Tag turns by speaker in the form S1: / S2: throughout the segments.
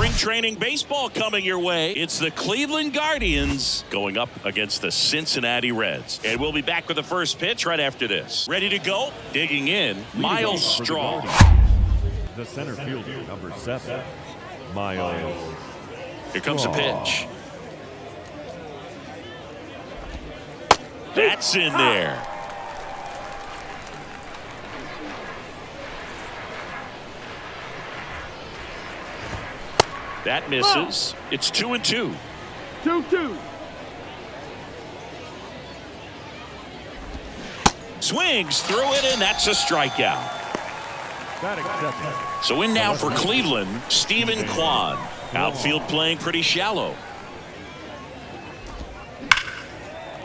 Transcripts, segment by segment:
S1: spring training baseball coming your way. It's the Cleveland Guardians going up against the Cincinnati Reds. And we'll be back with the first pitch right after this. Ready to go? Digging in, Miles Strong.
S2: The center fielder, number 7, Miles.
S1: Here comes the pitch. That's in there. That misses. It's 2-2.
S3: 2-2.
S1: Swings through it, and that's a strikeout.
S2: That accepted.
S1: So in now for Cleveland, Stephen Kwan. Outfield playing pretty shallow.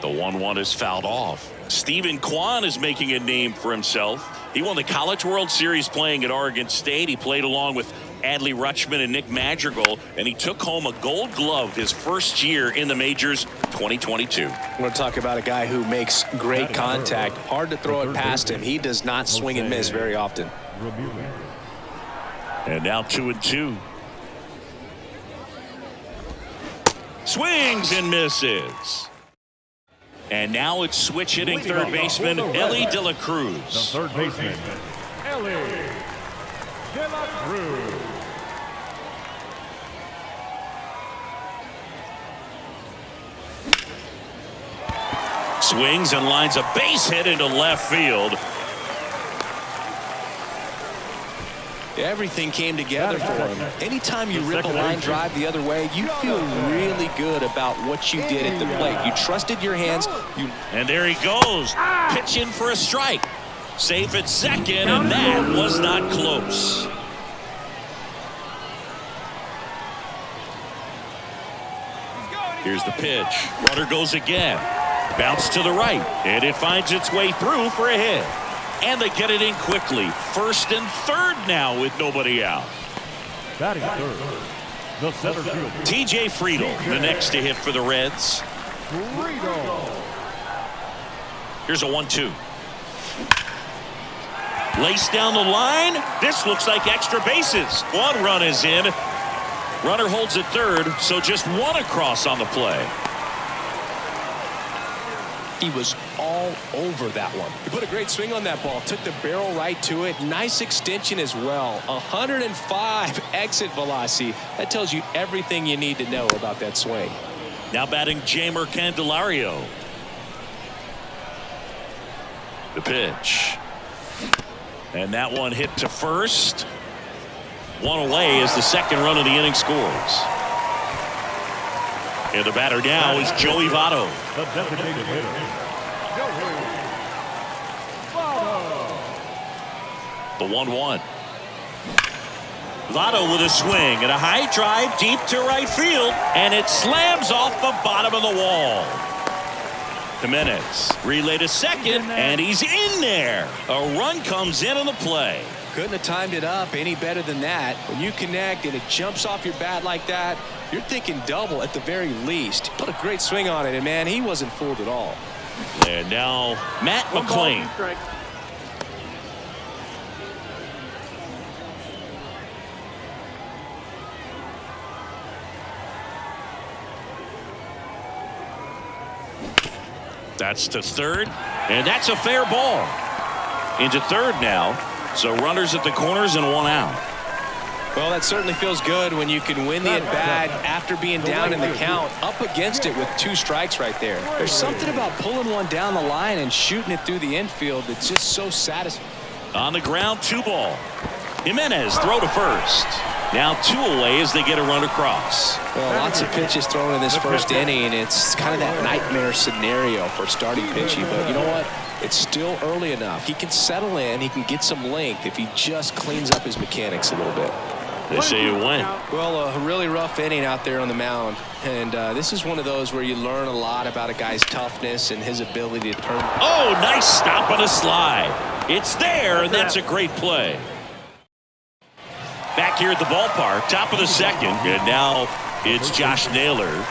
S1: The 1-1 is fouled off. Stephen Kwan is making a name for himself. He won the College World Series playing at Oregon State. He played along with Adley Rutschman and Nick Madrigal, and he took home a Gold Glove his first year in the majors, 2022.
S4: I want to talk about a guy who makes great contact. Hard to throw it past him. He does not swing and miss very often.
S1: And now 2-2. Swings and misses. And now it's switch hitting third baseman Ellie De La
S2: The
S1: Cruz.
S2: third baseman, Ellie De La Cruz.
S1: Swings and lines a base hit into left field.
S4: Everything came together for him. Anytime you rip a line drive the other way, you feel really good about what you did at the plate. You trusted your hands.
S1: And there he goes, pitching for a strike. Safe at second, and that was not close. Here's the pitch. Runner goes again. Bounce to the right, and it finds its way through for a hit. And they get it in quickly. First and third now with nobody out.
S2: Batting third, the center fielder,
S1: TJ Friedel, the next to hit for the Reds. Here's a 1-2. Laced down the line. This looks like extra bases. One run is in. Runner holds at third, so just one across on the play.
S4: He was all over that one. He put a great swing on that ball. Took the barrel right to it. Nice extension as well. 105 exit velocity. That tells you everything you need to know about that swing.
S1: Now batting Jamer Candelario. The pitch. And that one hit to first. One away as the second run of the inning scores. And the batter now is Joey Votto.
S2: the designated hitter, Joey Votto.
S1: The 1-1. Votto with a swing and a high drive deep to right field, and it slams off the bottom of the wall. Jimenez relay to second, and he's in there. A run comes in on the play.
S4: Couldn't have timed it up any better than that. When you connect and it jumps off your bat like that, you're thinking double at the very least. Put a great swing on it, and man, he wasn't fooled at all.
S1: And now Matt McClain. That's to third, and that's a fair ball. Into third now, so runners at the corners and one out.
S4: Well, that certainly feels good when you can win the at-bat after being down in the count, up against it with 2 strikes right there. There's something about pulling one down the line and shooting it through the infield that's just so satisfying.
S1: On the ground, 2 ball. Jimenez throw to first. Now 2 away as they get a run across.
S4: Well, lots of pitches thrown in this first inning. It's kind of that nightmare scenario for starting pitching, but you know what? It's still early enough. He can settle in. He can get some length if he just cleans up his mechanics a little bit.
S1: They say it went.
S4: Well, a really rough inning out there on the mound, and this is one of those where you learn a lot about a guy's toughness and his ability to turn.
S1: Oh, nice stop on a slide. It's there, and that's a great play. Back here at the ballpark, top of the second, and now it's Josh Naylor.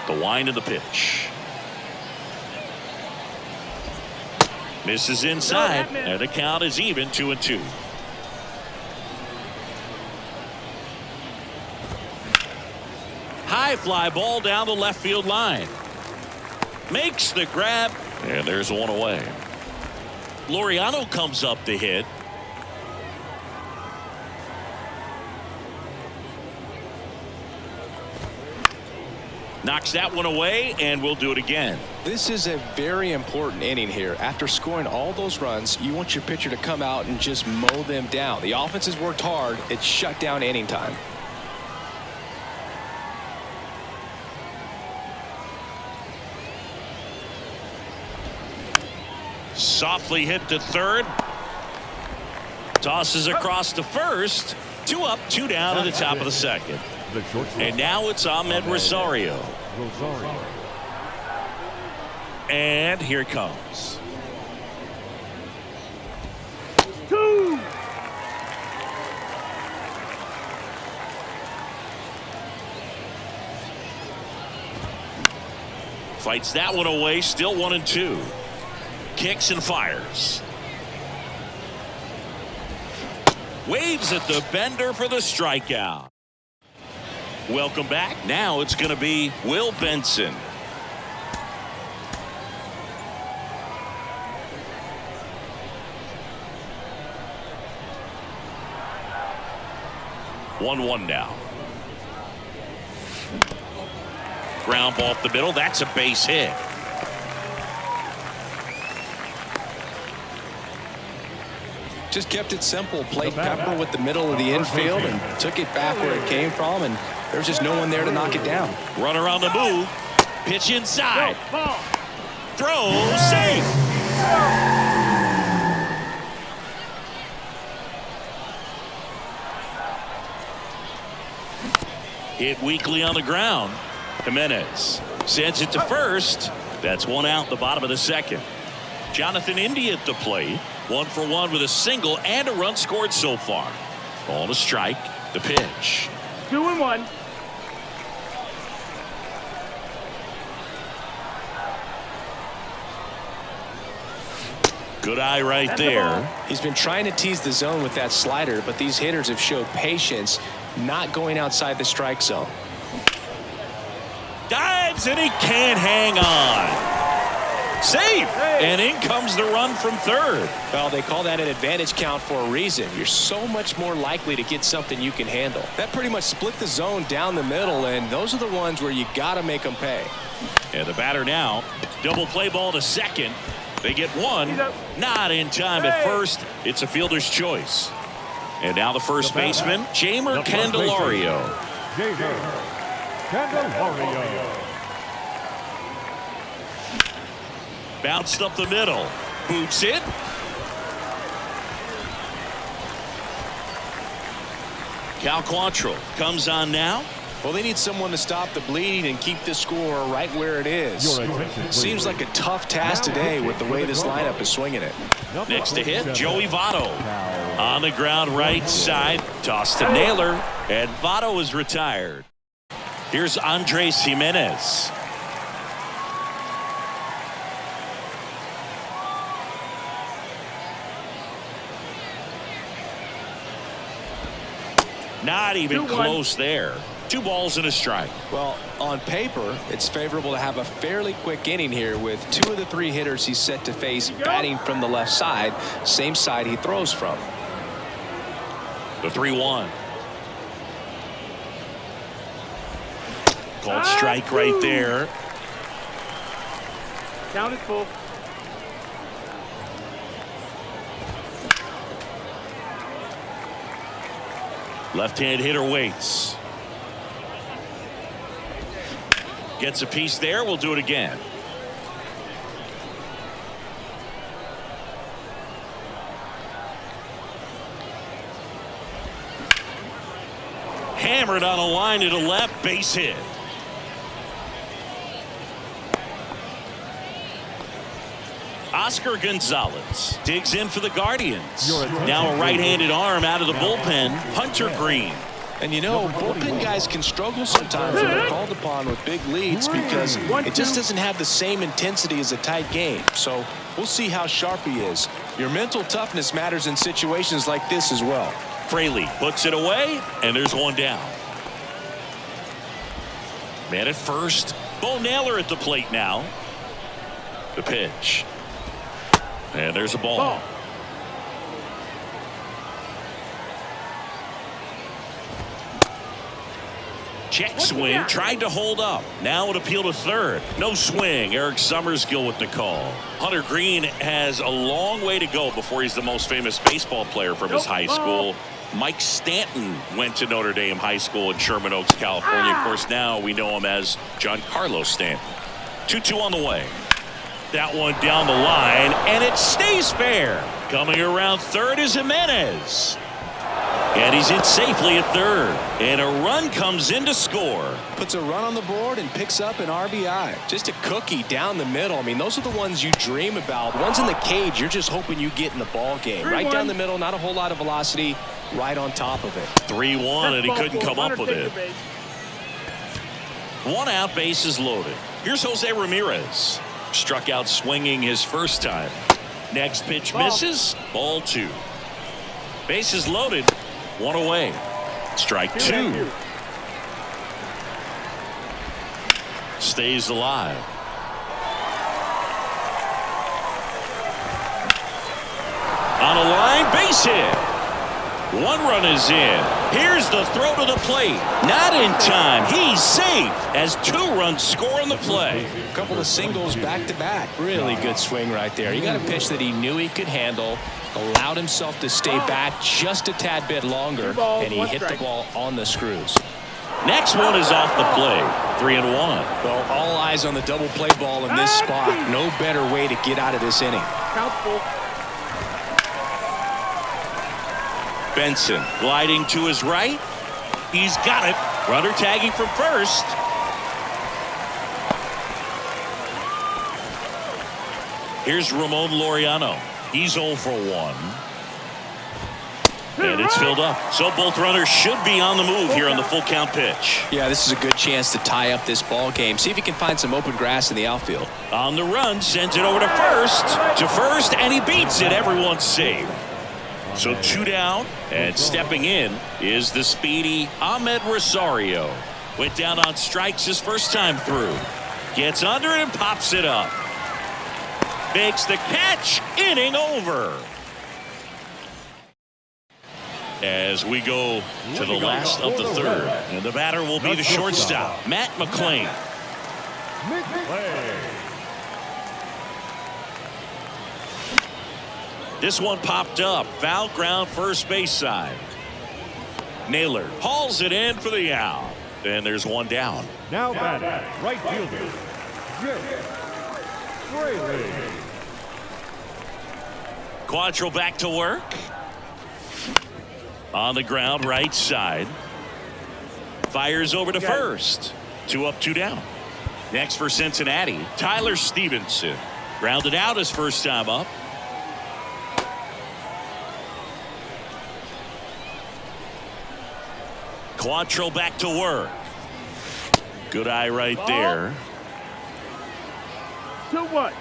S1: The wind of the pitch. Misses inside, and the count is even 2-2. High fly ball down the left field line. Makes the grab, and there's one away. Laureano comes up to hit. Knocks that one away, and we'll do it again.
S4: This is a very important inning here. After scoring all those runs, you want your pitcher to come out and just mow them down. The offense has worked hard. It's shut down inning time.
S1: Softly hit to third. Tosses across to first. 2 up, 2 down at the top of the second. And now it's Ahmed Rosario. And here it comes.
S2: 2.
S1: Fights that one away, still 1-2. Kicks and fires. Waves at the bender for the strikeout. Welcome back. Now it's going to be Will Benson. One now. Ground ball up the middle. That's a base hit.
S4: Just kept it simple. Played pepper with the middle of the infield and took it back where it came from, and there's just no one there to knock it down.
S1: Runner on the move. Pitch inside. Throw safe. Hit weakly on the ground. Jimenez sends it to first. That's one out, the bottom of the second. Jonathan India at the plate. 1 for 1 with a single and a run scored so far. Ball to strike. The pitch.
S2: 2-1.
S1: Good eye right there.
S4: He's been trying to tease the zone with that slider, but these hitters have showed patience, not going outside the strike zone.
S1: Dives and he can't hang on. Safe, and in comes the run from third.
S4: Well, they call that an advantage count for a reason. You're so much more likely to get something you can handle. That pretty much split the zone down the middle, and those are the ones where you got to make them pay.
S1: And the batter now, double play ball to second. They get one, not in time at first. It's a fielder's choice. And now the first baseman, Jeimer Candelario. Bounced up the middle. Boots it. Cal Quantrill comes on now.
S4: Well, they need someone to stop the bleeding and keep this score right where it is. Seems like a tough task today with the way this lineup is swinging it.
S1: Next to hit, Joey Votto. On the ground right side. Toss to Naylor. And Votto is retired. Here's Andres Jimenez. Not even close there. 2 balls and a strike.
S4: Well, on paper, it's favorable to have a fairly quick inning here with 2 of the 3 hitters he's set to face batting from the left side, same side he throws from.
S1: The 3-1. Called strike right there.
S2: Count is full.
S1: Left-hand hitter waits. Gets a piece there. We'll do it again. Hammered on a line to the left. Base hit. Oscar Gonzalez digs in for the Guardians. Now a right-handed arm out of the bullpen. Hunter Green.
S4: And you know, bullpen guys can struggle sometimes when they're called upon with big leads because it just doesn't have the same intensity as a tight game. So we'll see how sharp he is. Your mental toughness matters in situations like this as well.
S1: Fraley puts it away, and there's one down. Man at first. Bo Naylor at the plate now. The pitch. And there's a ball. Check swing, tried to hold up. Now an appeal to third. No swing. Eric Summerskill with the call. Hunter Green has a long way to go before he's the most famous baseball player from his high school. Mike Stanton went to Notre Dame High School in Sherman Oaks, California. Of course, now we know him as Giancarlo Stanton. 2-2 on the way. That one down the line, and it stays fair. Coming around third is Jimenez. And he's in safely at third. And a run comes in to score.
S4: Puts a run on the board and picks up an RBI. Just a cookie down the middle. I mean, those are the ones you dream about. The ones in the cage, you're just hoping you get in the ball game. Right down the middle, not a whole lot of velocity. Right on top of it.
S1: 3-1, and he couldn't come up with it. One out, bases loaded. Here's Jose Ramirez. Struck out swinging his first time. Next pitch misses. Ball 2. Bases loaded. One away. Strike 2. Stays alive. On a line, base hit. One run is in. Here's the throw to the plate. Not in time. He's safe as 2 runs score on the play.
S4: A couple of singles back to back. Really good swing right there. He got a pitch that he knew he could handle. Allowed himself to stay back just a tad bit longer, and he hit the ball on the screws.
S1: Next one is off the play. 3-1.
S4: Well, all eyes on the double play ball in this spot. No better way to get out of this inning.
S1: Benson gliding to his right. He's got it. Runner tagging from first. Here's Ramon Laureano. He's 0 for 1. And it's filled up. So both runners should be on the move here on the full count pitch.
S4: Yeah, this is a good chance to tie up this ball game. See if he can find some open grass in the outfield.
S1: On the run, sends it over to first, and he beats it. Everyone's safe. So 2 down, and stepping in is the speedy Ahmed Rosario. Went down on strikes his first time through. Gets under it and pops it up. Makes the catch. Inning over. As we go to the last of the third, and the batter will be the shortstop, Matt McClain. This one popped up. Foul ground first base side. Naylor hauls it in for the out. And there's one down.
S2: Now batting, right fielder, Fraley.
S1: Quantrill back to work. On the ground, right side. Fires over to first. 2 up, 2 down. Next for Cincinnati, Tyler Stevenson. Grounded out his first time up. Quantrill back to work. Good eye right there.
S2: 2-1.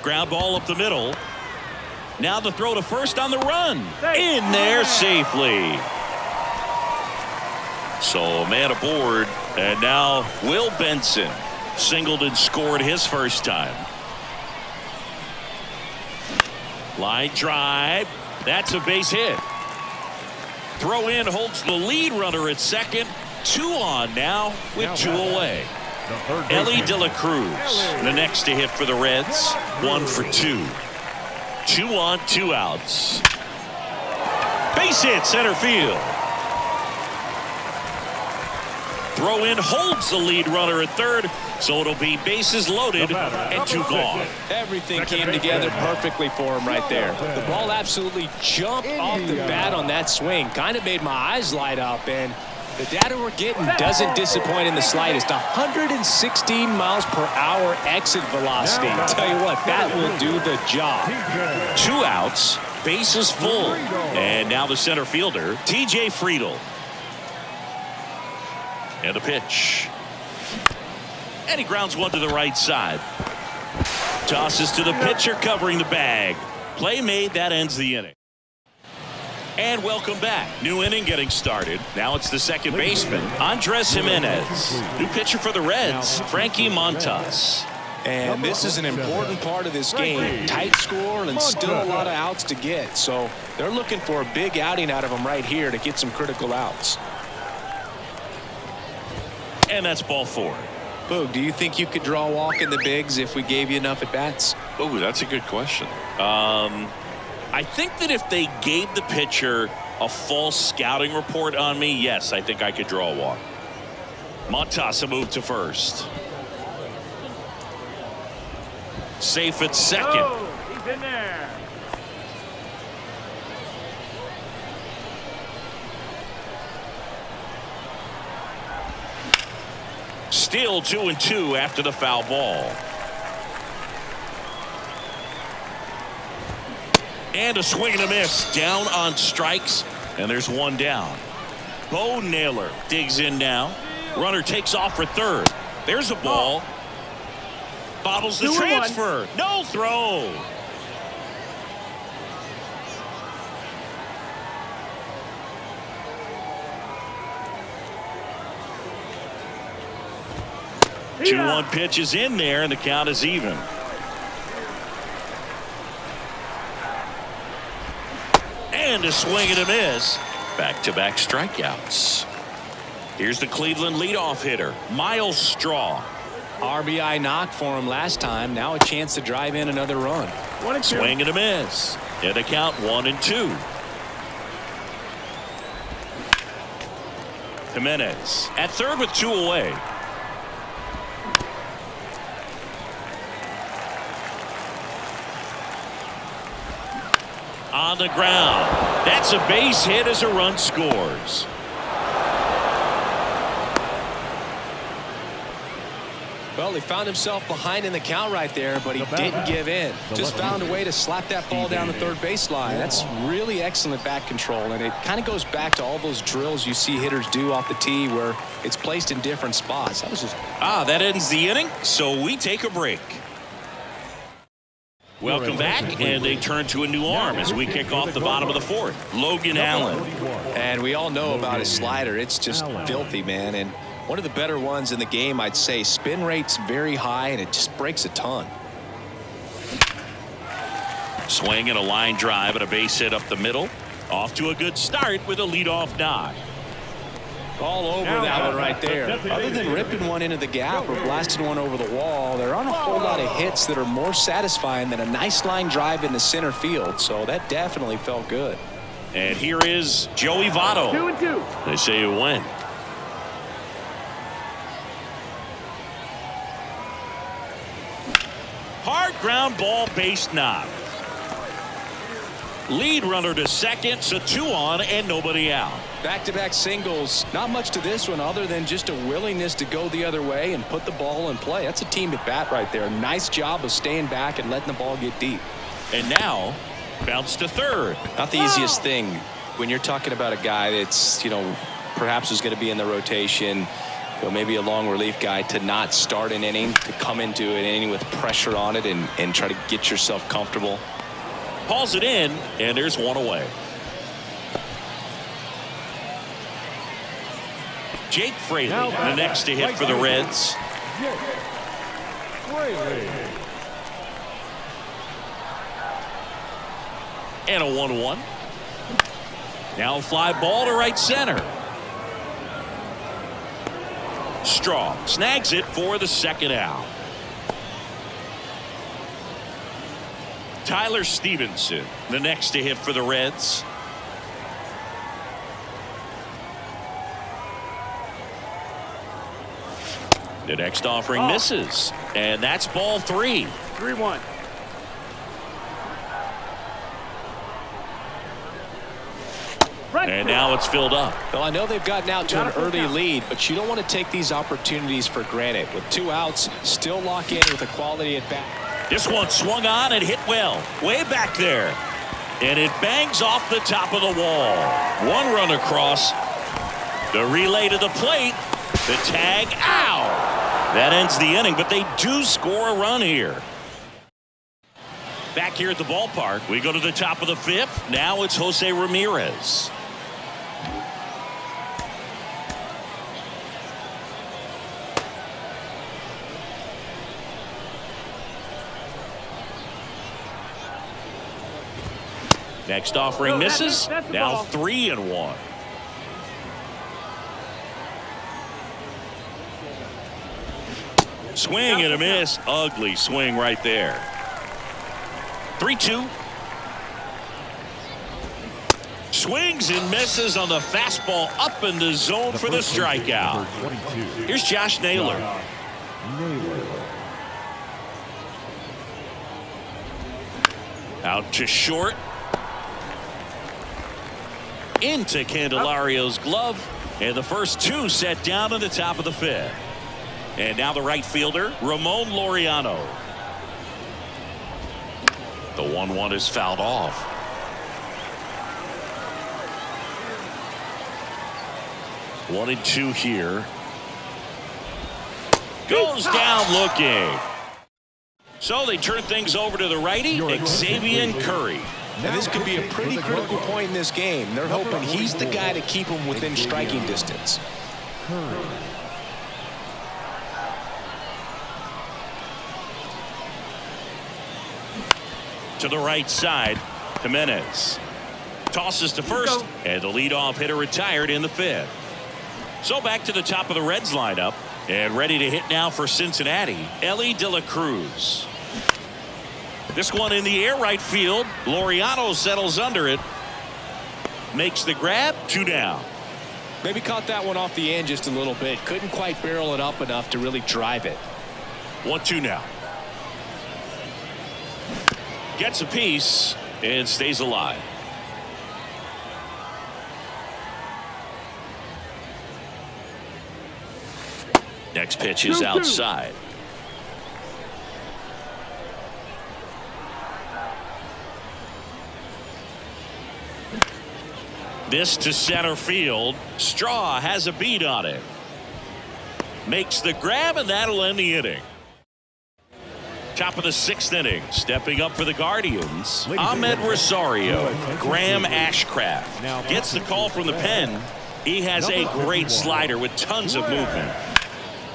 S1: Ground ball up the middle. Now the throw to first on the run. In there safely. So a man aboard. And now Will Benson singled and scored his first time. Line drive. That's a base hit. Throw in holds the lead runner at second. 2 on now with 2 away. Ellie De La Cruz, the next to hit for the Reds. 1 for 2. 2 on, 2 outs. Base hit center field. Throw in holds the lead runner at third, so it'll be bases loaded and 2 gone.
S4: Everything came together perfectly for him right there. The ball absolutely jumped off the bat on that swing. Kind of made my eyes light up, and the data we're getting doesn't disappoint in the slightest. 116 miles per hour exit velocity. Tell you what, that will do the job.
S1: 2 outs. Base is full. And now the center fielder, T.J. Friedel. And a pitch. And he grounds one to the right side. Tosses to the pitcher covering the bag. Play made. That ends the inning. And welcome back. New inning getting started. Now it's the second baseman, Andres Jimenez. New pitcher for the Reds, Frankie Montas.
S4: And this is an important part of this game. Tight score and still a lot of outs to get. So they're looking for a big outing out of him right here to get some critical outs.
S1: And that's ball 4.
S4: Boog, do you think you could draw a walk in the bigs if we gave you enough at bats?
S1: Oh, that's a good question. I think that if they gave the pitcher a false scouting report on me, yes, I think I could draw a walk. Montas a move to first. Safe at second.
S2: Oh, he's in there.
S1: Still 2-2 after the foul ball. And a swing and a miss. Down on strikes. And there's one down. Bo Naylor digs in now. Runner takes off for third. There's a ball. Bottles the transfer. No throw. Yeah. 2-1 pitch is in there, and the count is even. And a swing and a miss. Back-to-back strikeouts. Here's the Cleveland leadoff hitter, Miles Straw.
S4: RBI knock for him last time. Now a chance to drive in another run.
S1: Swing and a miss. And a count 1-2. Jimenez at third with 2 away. On the ground. That's a base hit as a run scores.
S4: Well, he found himself behind in the count right there, but he didn't give in. Just found a way to slap that ball down the third baseline. That's really excellent bat control, and it kind of goes back to all those drills you see hitters do off the tee where it's placed in different spots. That was just...
S1: that ends the inning, so we take a break. Welcome back, and they turn to a new arm as we kick off the bottom of the fourth. Logan Allen.
S4: And we all know about his slider. It's just filthy, man. And one of the better ones in the game, I'd say. Spin rate's very high, and it just breaks a ton.
S1: Swing and a line drive and a base hit up the middle. Off to a good start with a leadoff knock.
S4: All over that one right there. Other than ripping one into the gap or blasting one over the wall, there aren't a whole lot of hits that are more satisfying than a nice line drive into center field. So that definitely felt good.
S1: And here is Joey Votto.
S2: 2-2.
S1: They say you win. Hard ground ball, base knock. Lead runner to second, so 2 on and nobody out.
S4: Back-to-back singles. Not much to this one other than just a willingness to go the other way and put the ball in play. That's a team at bat right there. Nice job of staying back and letting the ball get deep.
S1: And now, bounce to third.
S4: Not the easiest thing when you're talking about a guy that's, perhaps is going to be in the rotation, maybe a long relief guy, to not start an inning, to come into an inning with pressure on it and try to get yourself comfortable.
S1: Hauls it in, and there's one away. Jake Fraley, the next to hit for the Reds. And a 1-1. Now a fly ball to right center. Straw snags it for the second out. Tyler Stevenson, the next to hit for the Reds. The next offering misses, and that's ball 3.
S2: 3-1.
S1: And now it's filled up.
S4: Well, I know they've gotten out to an early lead, but you don't want to take these opportunities for granted. With 2 outs, still lock in with a quality at bat.
S1: This one swung on and hit well. Way back there. And it bangs off the top of the wall. One run across. The relay to the plate. The tag. Ow! That ends the inning, but they do score a run here. Back here at the ballpark, we go to the top of the fifth. Now it's Jose Ramirez. Next offering misses. Now 3-1. Swing and a miss. Ugly swing right there. 3-2. Swings and misses on the fastball up in the zone for the strikeout. Here's Josh Naylor. Out to short. Into Candelario's glove. And the first two set down in the top of the fifth. And now the right fielder, Ramon Laureano. The 1-1 is fouled off. One and two here. Goes down looking. So they turn things over to the righty, Xavier Curry.
S4: And this could be a pretty critical point in this game. They're hoping he's the guy to keep them within striking distance.
S1: To the right side, Jimenez tosses to first, and the leadoff hitter retired in the fifth. So back to the top of the Reds lineup, and ready to hit now for Cincinnati, Elly De La Cruz. This one in the air right field. Laureano settles under it. Makes the grab. 2 down.
S4: Maybe caught that one off the end just a little bit. Couldn't quite barrel it up enough to really drive it.
S1: 1-2 now. Gets a piece and stays alive. Next pitch is outside. This to center field. Straw has a beat on it. Makes the grab, and that'll end the inning. Top of the 6th inning. Stepping up for the Guardians, Ahmed Rosario. Graham Ashcraft gets the call from the pen. He has a great slider with tons of movement.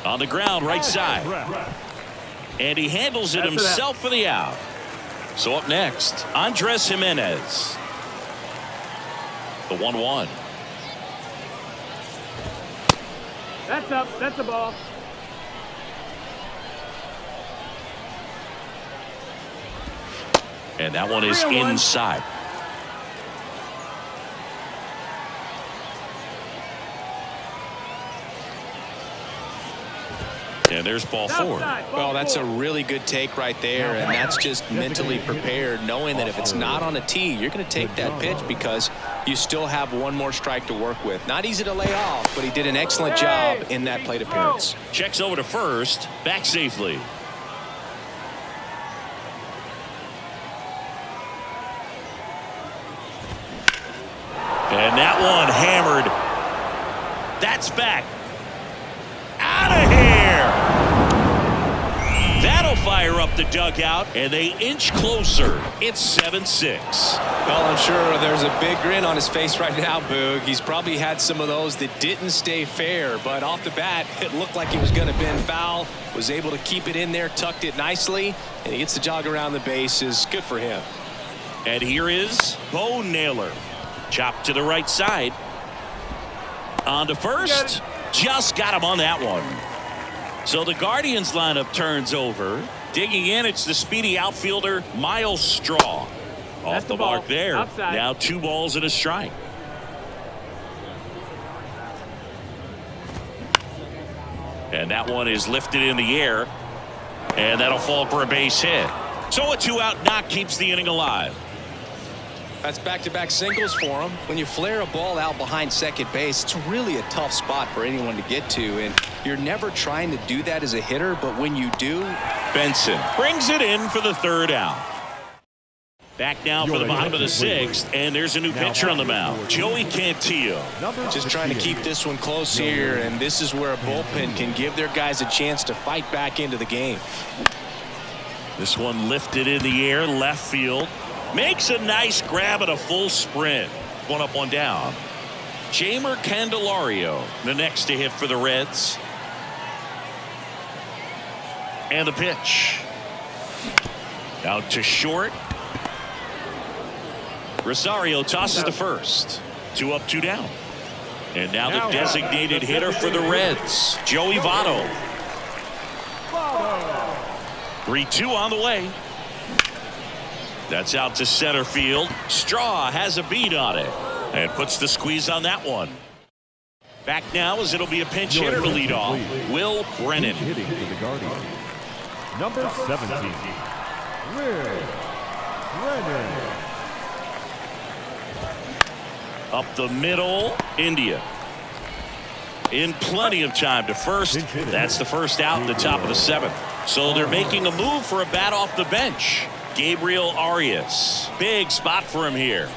S1: On the ground, right side. And he handles it himself for the out. So up next, Andres Jimenez. The 1-1.
S2: That's up. That's the ball.
S1: And that one is inside. And there's ball 4.
S4: Well, that's a really good take right there, and that's just mentally prepared, knowing that if it's not on a tee, you're going to take that pitch because you still have one more strike to work with. Not easy to lay off, but he did an excellent job in that plate appearance.
S1: Checks over to first, back safely. And that one hammered. That's back. Out of here. That'll fire up the dugout, and they inch closer. It's 7-6.
S4: Well, I'm sure there's a big grin on his face right now, Boog. He's probably had some of those that didn't stay fair, but off the bat, it looked like it was going to bend foul. Was able to keep it in there, tucked it nicely, and he gets the jog around the bases. Good for him.
S1: And here is Bo Naylor. Chopped to the right side. On to first. Just got him on that one. So the Guardians lineup turns over. Digging in, it's the speedy outfielder Miles Straw. Off the mark there. Outside. Now 2 balls and a strike. And that one is lifted in the air. And that'll fall for a base hit. So a 2-out knock keeps the inning alive.
S4: That's back-to-back singles for him. When you flare a ball out behind second base, it's really a tough spot for anyone to get to, and you're never trying to do that as a hitter, but when you do,
S1: Benson brings it in for the 3rd out. Back now for the bottom of the sixth, and there's a new pitcher on the mound, Joey Cantillo.
S4: Just trying to keep this one close here, and this is where a bullpen can give their guys a chance to fight back into the game.
S1: This one lifted in the air, left field. Makes a nice grab at a full sprint. One up, one down. Jeimer Candelario, the next to hit for the Reds. And the pitch. Out to short. Rosario tosses to first. 2 up, 2 down. And now the designated hitter for the Reds, Joey Votto. 3-2 on the way. That's out to center field. Straw has a beat on it and puts the squeeze on that one. Back now as it'll be a pinch hitter to lead off, Will Brennan.
S2: Hitting for the Guardians. Number 17, Will Brennan.
S1: Up the middle, India. In plenty of time to first. That's the first out in the top of the 7th. So they're making a move for a bat off the bench. Gabriel Arias. Big spot for him here.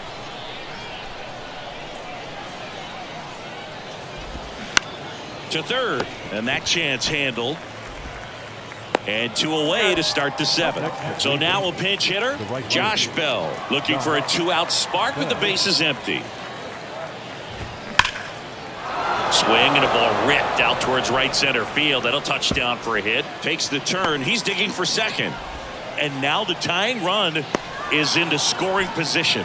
S1: To third, and that chance handled. And 2 away to start the 7th. So now a pinch hitter, Josh Bell, looking for a 2-out spark with the bases empty. Swing and a ball ripped out towards right center field. That'll touch down for a hit. Takes the turn. He's digging for second. And now the tying run is into scoring position.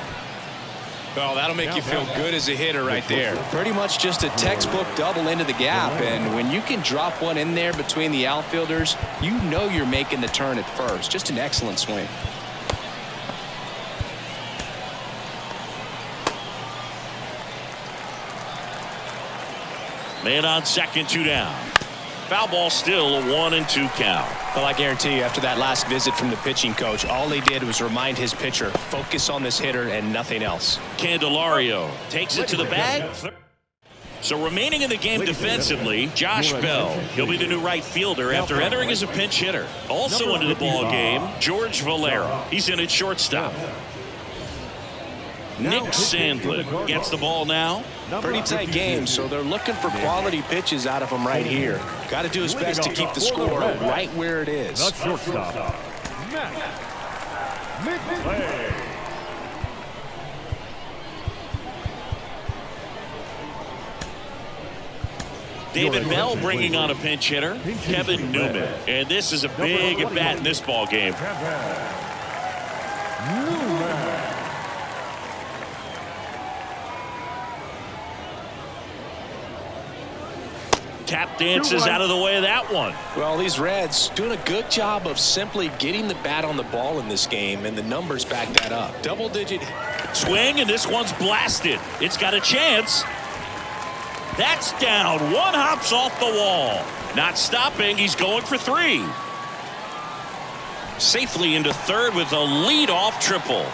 S4: Well, that'll make you feel good as a hitter right there. Pretty much just a textbook double into the gap. And when you can drop one in there between the outfielders, you know you're making the turn at first. Just an excellent swing.
S1: Man on second, 2 down. Foul ball still, a 1-2 count.
S4: Well, I guarantee you, after that last visit from the pitching coach, all he did was remind his pitcher, focus on this hitter and nothing else.
S1: Candelario takes it to the bag. So remaining in the game defensively, Josh Bell. He'll be the new right fielder after entering as a pinch hitter. Also into the ball game, George Valera. He's in at shortstop. Nick Sandlin gets the ball now.
S4: Pretty tight game, so they're looking for quality pitches out of him right here. Got to do his best to keep the score right where it is.
S2: The shortstop, McClay.
S1: David Bell bringing on a pinch hitter, Kevin Newman. And this is a big at bat in this ball game. Tap dances out of the way of that one.
S4: Well, these Reds doing a good job of simply getting the bat on the ball in this game, and the numbers back that up. Double-digit
S1: swing, and this one's blasted. It's got a chance. That's down. One hops off the wall. Not stopping. He's going for 3. Safely into third with a leadoff triple.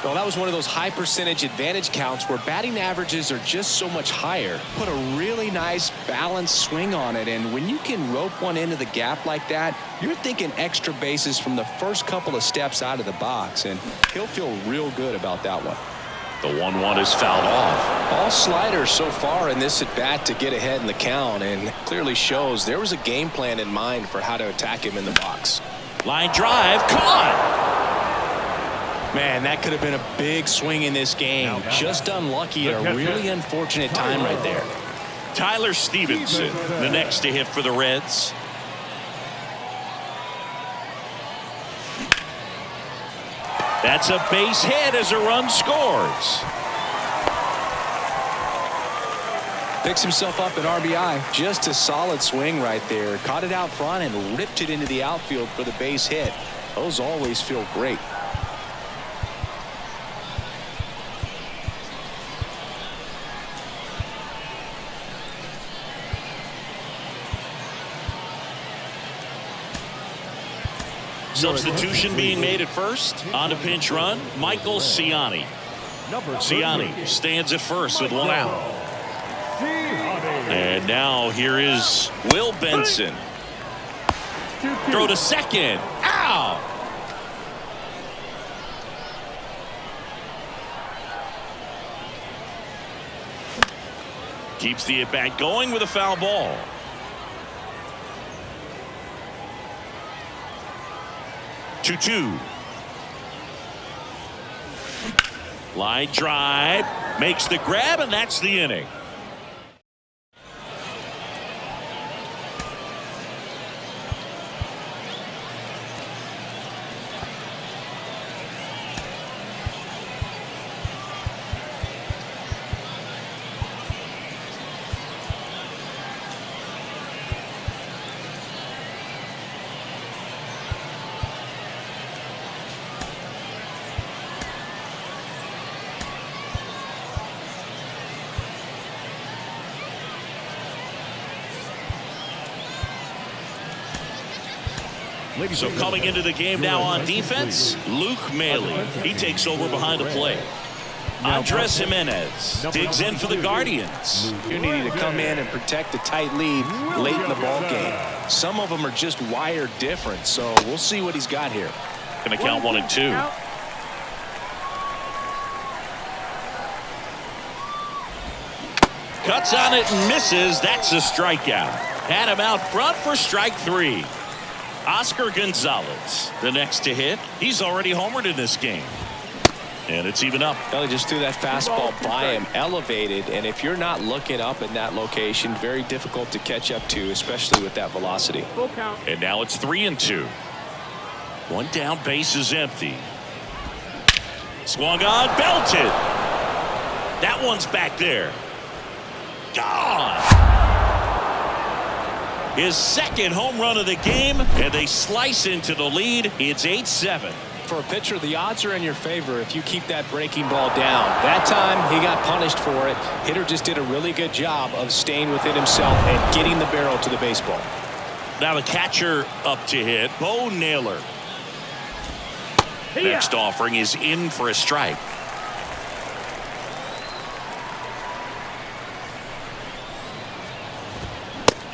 S4: Well, that was one of those high percentage advantage counts where batting averages are just so much higher. Put a really nice balanced swing on it, and when you can rope one into the gap like that, you're thinking extra bases from the first couple of steps out of the box, and he'll feel real good about that one.
S1: The 1-1 is fouled off.
S4: All sliders so far in this at bat to get ahead in the count, and clearly shows there was a game plan in mind for how to attack him in the box.
S1: Line drive, caught.
S4: Man, that could have been a big swing in this game. Just unlucky at a really unfortunate time right there.
S1: Tyler Stevenson, the next to hit for the Reds. That's a base hit as a run scores.
S4: Picks himself up an RBI. Just a solid swing right there. Caught it out front and ripped it into the outfield for the base hit. Those always feel great.
S1: Substitution being made at first. On a pinch run, Michael Ciani. Ciani stands at first with 1 out. And now here is Will Benson. Throw to second. Out. Keeps the at-bat going with a foul ball. Two. Line drive. Makes the grab, and that's the inning. So coming into the game now on defense, Luke Maley. He takes over behind the plate. Andres Jimenez digs in for the Guardians.
S4: You're needing to come in and protect the tight lead late in the ball game. Some of them are just wired different, so we'll see what he's got here.
S1: Going to count 1 and 2. Cuts on it and misses. That's a strikeout. Had him out front for strike 3. Oscar Gonzalez, the next to hit. He's already homered in this game. And it's even up.
S4: Well, he just threw that fastball by him, elevated, and if you're not looking up in that location, very difficult to catch up to, especially with that velocity.
S1: And now it's 3 and 2. One down, base is empty. Swung on, belted. That one's back there. Gone. His second home run of the game, and they slice into the lead. It's 8-7.
S4: For a pitcher, the odds are in your favor if you keep that breaking ball down. That time, he got punished for it. Hitter just did a really good job of staying within himself and getting the barrel to the baseball.
S1: Now the catcher up to hit, Bo Naylor. Next offering is in for a strike.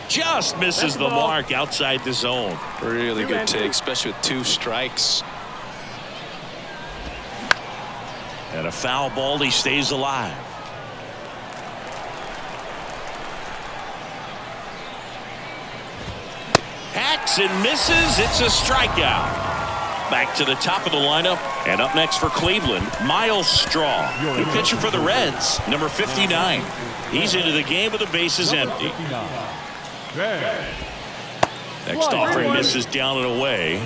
S1: Just misses the mark outside the zone.
S4: Really good take, especially with 2 strikes.
S1: And a foul ball, he stays alive. Hacks and misses. It's a strikeout. Back to the top of the lineup. And up next for Cleveland, Miles Straw. New pitcher for the Reds, number 59. He's into the game with the bases empty. Next offering misses down and away.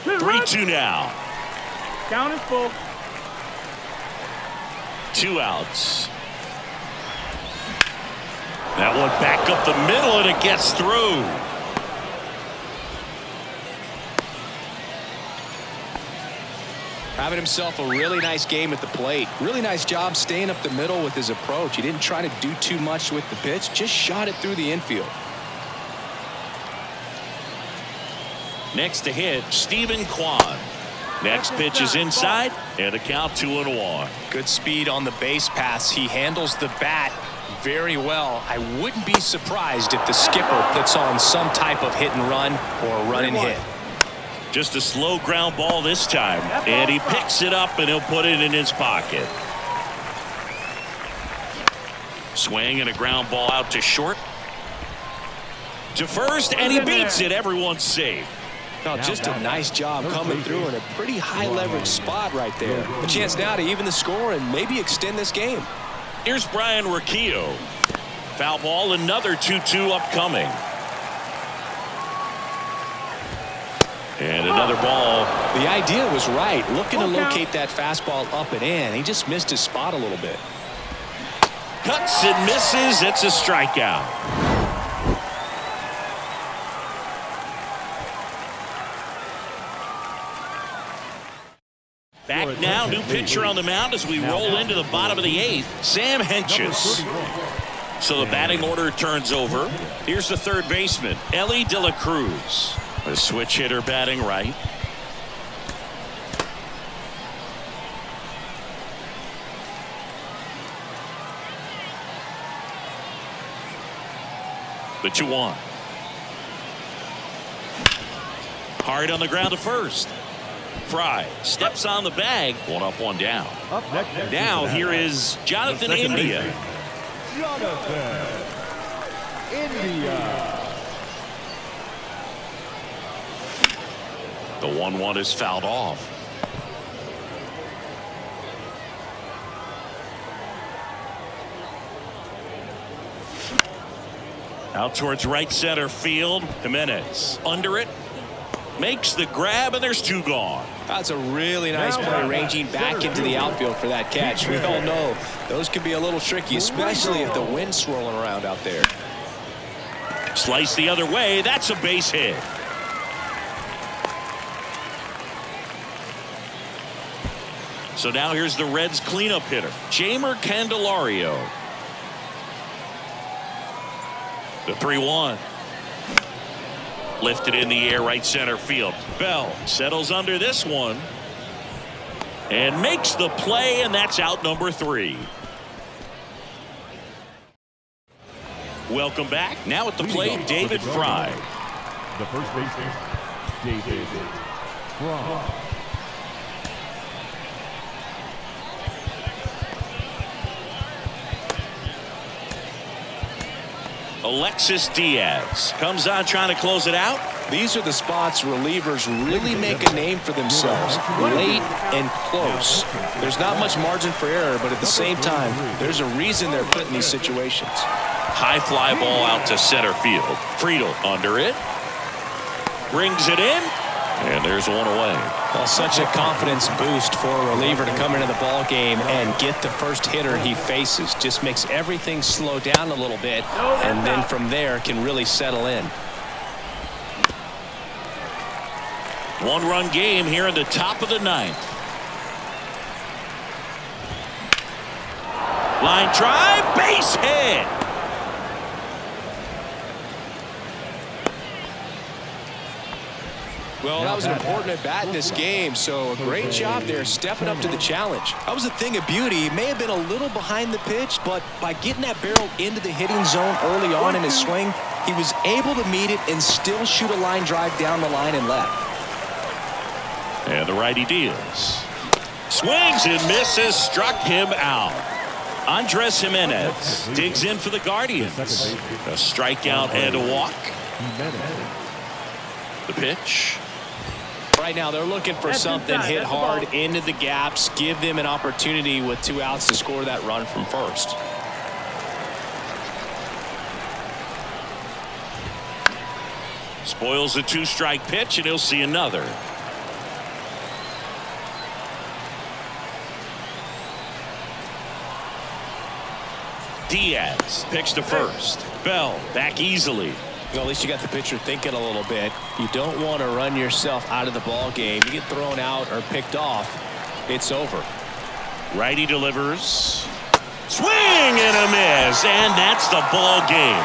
S1: 3-2 now.
S2: Count is full.
S1: 2 outs. That one back up the middle, and it gets through.
S4: Having himself a really nice game at the plate. Really nice job staying up the middle with his approach. He didn't try to do too much with the pitch, just shot it through the infield.
S1: Next to hit, Stephen Kwan. Next pitch is inside, and a count 2-1.
S4: Good speed on the base pass. He handles the bat very well. I wouldn't be surprised if the skipper puts on some type of hit and run or a run and hit.
S1: Just a slow ground ball this time, and he picks it up and he'll put it in his pocket. Swing and a ground ball out to short. To first, and he beats it. Everyone's safe.
S4: No, just a nice job coming through in a pretty high leverage spot right there. A chance now to even the score and maybe extend this game.
S1: Here's Brian Riccio. Foul ball, another 2-2 upcoming. And another ball.
S4: The idea was right. Looking to locate that fastball up and in. He just missed his spot a little bit.
S1: Cuts and misses. It's a strikeout. Back now, new pitcher on the mound as we roll into the bottom of the 8th, Sam Hentges. So the batting order turns over. Here's the third baseman, Ellie De La Cruz. A switch hitter batting right. The 2-1. Hard on the ground to first. Fry steps on the bag. One up, one down.
S2: Up next.
S1: Now here is Jonathan
S2: The second
S1: India.
S2: baseman, Jonathan India.
S1: The 1-1 is fouled off. Out towards right center field. Jimenez under it. Makes the grab, and there's two gone.
S4: That's a really nice play, ranging back into the outfield for that catch. We all know those can be a little tricky, especially if the wind's swirling around out there.
S1: Slice the other way. That's a base hit. So now here's the Reds cleanup hitter, Jamer Candelario. The 3-1. Lifted in the air, right center field. Bell settles under this one and makes the play, and that's out number 3. Welcome back. Now at the plate, David Fry.
S2: The first baseman, David Fry.
S1: Alexis Diaz comes on trying to close it out.
S4: These are the spots relievers really make a name for themselves, late and close. There's not much margin for error, but at the same time, there's a reason they're put in these situations.
S1: High fly ball out to center field. Friedel under it. Brings it in. And there's one away.
S4: Well, such a confidence boost for a reliever to come into the ball game and get the first hitter he faces. Just makes everything slow down a little bit, and then from there can really settle in.
S1: One-run game here in the top of the 9th. Line drive, base hit.
S4: Well, that was an important at-bat in this game, so a great job there stepping up to the challenge. That was a thing of beauty. He may have been a little behind the pitch, but by getting that barrel into the hitting zone early on in his swing, he was able to meet it and still shoot a line drive down the line and left.
S1: And the righty deals. Swings and misses, struck him out. Andres Jimenez digs in for the Guardians. A strikeout and a walk. The pitch.
S4: Right now, they're looking for something hit hard into the gaps, give them an opportunity with 2 outs to score that run from first.
S1: Spoils a 2-strike pitch, and he'll see another. Diaz picks to first. Bell back easily.
S4: Well, at least you got the pitcher thinking a little bit. You don't want to run yourself out of the ball game. You get thrown out or picked off, it's over.
S1: Righty delivers. Swing and a miss, and that's the ball game.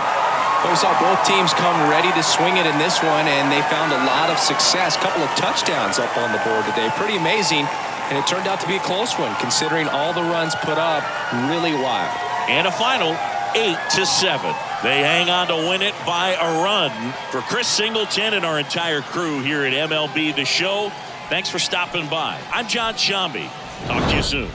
S4: We saw both teams come ready to swing it in this one, and they found a lot of success. A couple of touchdowns up on the board today. Pretty amazing, and it turned out to be a close one, considering all the runs put up. Really wild.
S1: And a final 8-7. They hang on to win it by a run. For Chris Singleton and our entire crew here at MLB The Show, thanks for stopping by. I'm John Shambi. Talk to you soon.